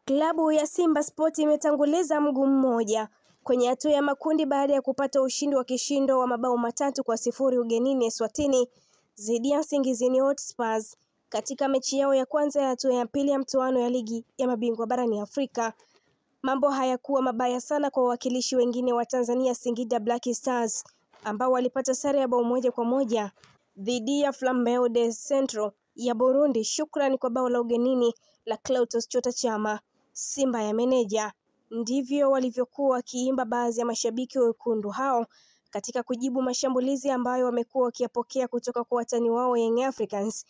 Klabu ya Simba Sport imetanguliza mguu mmoja kwenye hatua ya makundi baada ya kupata ushindi wa kishindo wa mabao 3-0 ugenini Eswatini dhidi ya Nsingizini Hotspurs katika mechi yao ya kwanza ya hatua ya pili ya mtoano ya ligi ya mabingwa barani Afrika. Mambo hayakuwa mabaya sana kwa wawakilishi wengine wa Tanzania, Singida Black Stars, ambao walipata sare ya bao 1-1 dhidi ya Flambeau de Centro ya Burundi, shukrani kwa bao la ugenini la Clatous Chota Chama. Simba ya meneja, ndivyo walivyokuwa wakiimba baadhi ya mashabiki wa wekundu hao katika kujibu mashambulizi ambayo wamekuwa wakiyapokea kutoka kwa watani wao Young Africans,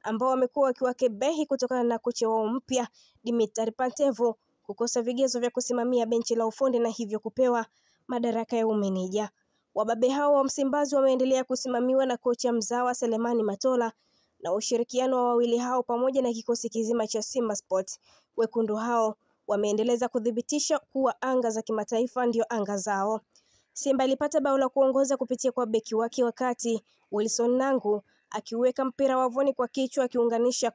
ambao wamekuwa wakiwakebehi kutokana na kocha wao mpya Dimitar Pantev kukosa vigezo vya kusimamia benchi la ufundi na hivyo kupewa madaraka ya umeneja. Wababe hao wa Msimbazi wameendelea kusimamiwa na kocha mzawa Selemani Matola, na ushirikiano wa wawili hao pamoja na kikosi kizima cha Simba Sport, wekundu hao wameendeleza kudhibitisha kuwa anga za kimataifa ndio anga zao. Simba ilipata bao la kuongoza kupitia kwa beki wake wakati Wilson Nangu akiweka mpira wavuni kwa kichwa akiunganisha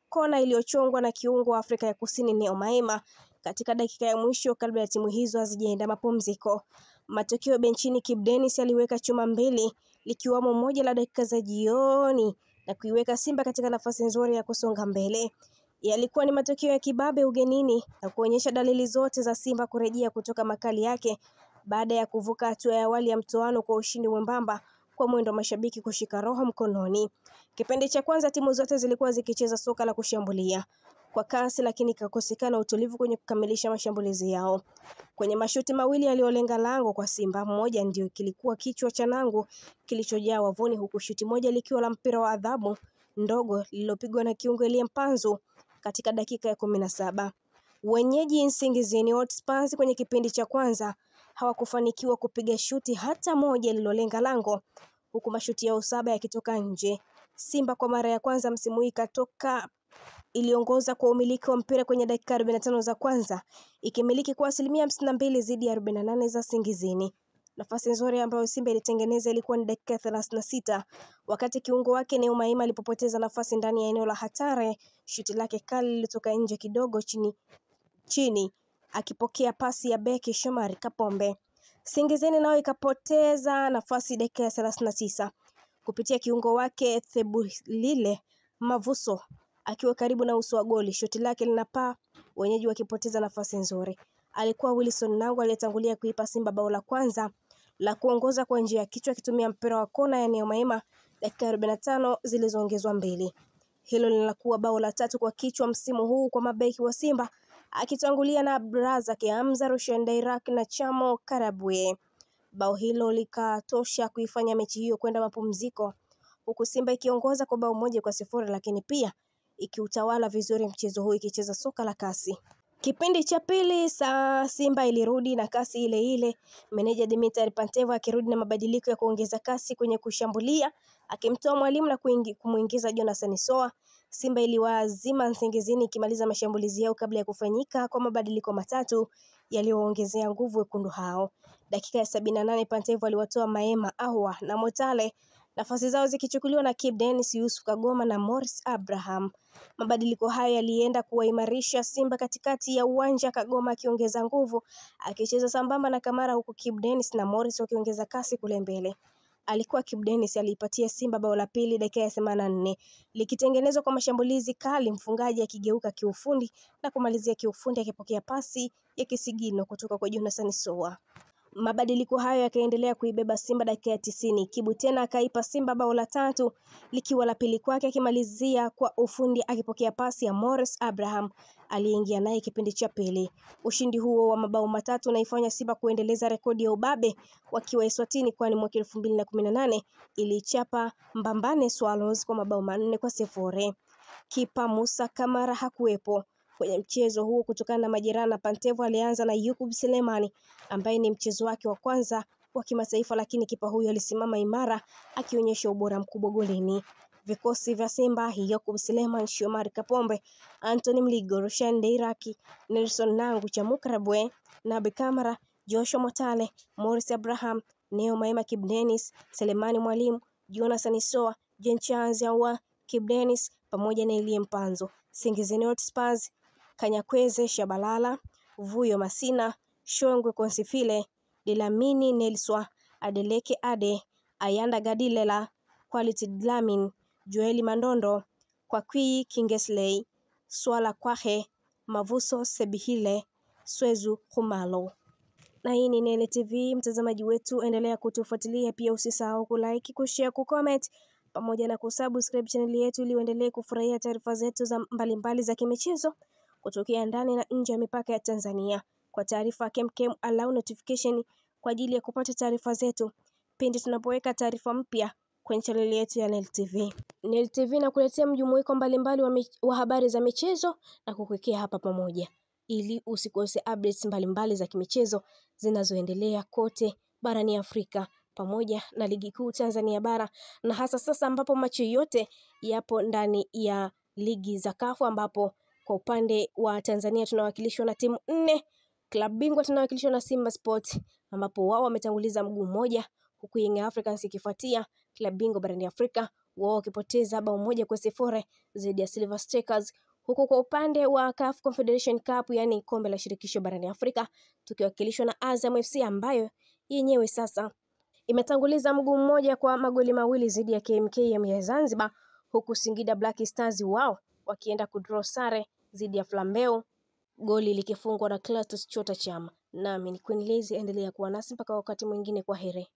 kona iliyochongwa na kiungo wa Afrika ya Kusini Neo Maema katika dakika ya mwisho kabla ya timu hizo hazijaenda mapumziko. Matokeo benchini, Kibu Denis aliweka chuma mbili likiwamo moja la dakika za jioni na kuiweka Simba katika nafasi nzuri ya kusonga mbele. Yalikuwa ni matokeo ya kibabe ugenini na kuonyesha dalili zote za Simba kurejea kutoka makali yake baada ya kuvuka hatua ya awali ya mtoano kwa ushindi mwembamba kwa mwendo wa mashabiki kushika roho mkononi. Kipindi cha kwanza timu zote zilikuwa zikicheza soka la kushambulia kwa kasi, lakini kakosekana utulivu kwenye kukamilisha mashambulizi yao. Kwenye mashuti mawili yaliyolenga lango kwa Simba, mmoja ndio kilikuwa kichwa cha Nangu kilichojaa wavuni, huku shuti moja likiwa la mpira wa adhabu ndogo lililopigwa na kiungo Elie Mpanzu katika dakika ya 17. Wenyeji Nsingizini Hotspurs kwenye kipindi cha kwanza hawakufanikiwa kupiga shuti hata moja lililolenga lango, huku mashuti yao 7 yakitoka nje. Simba kwa mara ya kwanza msimu hii iliongoza kwa umiliki wa mpira kwenye dakika 45 za kwanza, ikimiliki kwa asilimia 52 dhidi ya 48 za Nsingizini. Nafasi nzuri ambayo Simba ilitengeneza ilikuwa ni dakika 36 wakati kiungo wake Neo Maema alipopoteza nafasi ndani ya eneo la hatari. Shuti lake kali lilitoka nje kidogo chini akipokea pasi ya beki Shomari Kapombe. Nsingizini nao ikapoteza nafasi dakika ya 39 kupitia kiungo wake Thebulile Mavuso akiwa karibu na uso wa goli. Shuti lake linapaa, wenyeji wakipoteza nafasi nzuri. Alikuwa Wilson Nangu aliyetangulia kuipa Simba bao la kwanza la kuongoza kwa njia ya kichwa akitumia mpira wa kona ya Neo Maema dakika 45 zilizoongezwa mbili. Hilo linakuwa bao la 3 kwa kichwa msimu huu kwa mabeki wa Simba, akitangulia na Abdurazak Hamza, Rushan Dairak na Chamo Karabwe. Bao hilo likatosha kuifanya mechi hiyo kwenda mapumziko, huku Simba ikiongoza kwa bao 1-0, lakini pia ikiutawala vizuri mchezo huu ikicheza soka la kasi. Kipindi cha pili Simba ilirudi na kasi ile ile, meneja Dimitar Pantev akirudi na mabadiliko ya kuongeza kasi kwenye kushambulia, akimtoa Mwalimu na kumuingiza Jonathan Soa. Simba iliwazima Nsingizini ikimaliza mashambulizi yao kabla ya kufanyika kwa mabadiliko matatu yaliyoongezea nguvu wekundu hao. Dakika ya 78 Pantev aliwatoa Maema, Ahwa na Motale, nafasi zao zikichukuliwa na Kibu Denis, Yusuf Kagoma na Morris Abraham. Mabadiliko hayo yalienda kuwaimarisha Simba katikati ya uwanja, Kagoma akiongeza nguvu akicheza sambamba na Kamara, huku Kibu Denis na Morris wakiongeza kasi kule mbele. Alikuwa Kibu Denis aliipatia Simba bao la pili dakika ya 84 likitengenezwa kwa mashambulizi kali, mfungaji akigeuka kiufundi na kumalizia kiufundi akipokea pasi ya kisigino kutoka kwa Jonathan Soa. Mabadiliko hayo yakaendelea kuibeba Simba dakika ya 90. Kibu tena akaipa Simba bao la 3 likiwa la pili kwake, akimalizia kwa ufundi akipokea pasi ya Morris Abraham aliyeingia naye kipindi cha pili. Ushindi huo wa mabao 3 unaifanya Simba kuendeleza rekodi ya ubabe wakiwa Eswatini, kwani mwaka 2018 ilichapa Mbambane Swallows kwa mabao 4-0. Kipa Musa Kamara hakuwepo kwenye mchezo huo kutokana na majeraha, na Pantev alianza na Yakub Selemani ambaye ni mchezo wake wa kwanza wa kimataifa, lakini kipa huyo alisimama imara akionyesha ubora mkubwa golini. Vikosi vya Simba: Yakub Selemani, Shomari Kapombe, Anthony Mligo, Rushan Dairak, Nelson Nangu, Chamo Karabwe, Nabi Kamara, Joshua Motale, Morris Abraham, Neo Maema, Kibu Denis, Selemani Mwalimu, Jonathan Soa, Jean Charles Ahoua, Kibu Denis pamoja na Elie Mpanzu. Nsingizini Hotspurs Kanyakweze Shabalala, Vuyo Masina, Shongwe Konsifile, Dilamini Nelswa, Adeleke Ade, Ayanda Gadilela, Quality Dlamin, Joeli Mandondo, Kwakwi Kingesley, Swala Kwahe, Mavuso Sebihile, Swezu Khumalo. Na hii ni Neli TV, mtazamaji wetu, endelea kutufuatilia, pia usisahau kulike, kushare, kucomment pamoja na kusubscribe channel yetu ili uendelee kufurahia taarifa zetu za mbalimbali za kimichezo kutokea ndani na nje ya mipaka ya Tanzania. Kwa taarifa kemkem, allow notification kwa ajili ya kupata taarifa zetu pindi tunapoweka taarifa mpya kwenye channel yetu ya Neli TV. Neli TV inakuletea mjumuiko mbalimbali wa habari za michezo na kukuwekea hapa pamoja ili usikose updates mbalimbali za kimichezo zinazoendelea kote barani Afrika pamoja na ligi kuu Tanzania bara, na hasa sasa ambapo macho yote yapo ndani ya ligi za CAF, ambapo kwa upande wa Tanzania tunawakilishwa na timu 4. Klabu bingwa tunawakilishwa na Simba Sports, ambapo wao wametanguliza mguu mmoja, huku Young Africans ikifuatia. Klabu bingwa barani Afrika wao wakipoteza bao 1-0 dhidi ya Silver Strikers, huku kwa upande wa CAF Confederation Cup, yani kombe la shirikisho barani Afrika, tukiwakilishwa na Azam FC ambayo yenyewe sasa imetanguliza mguu mmoja kwa magoli 2 dhidi ya KMKM ya Zanzibar, huku Singida Black Stars wao wakienda kudraw sare dhidi ya Flambeo, goli likifungwa na Clatous Chota Chama. Nami ni Queen Liz, endelea kuwa nasi mpaka wakati mwingine. Kwa heri.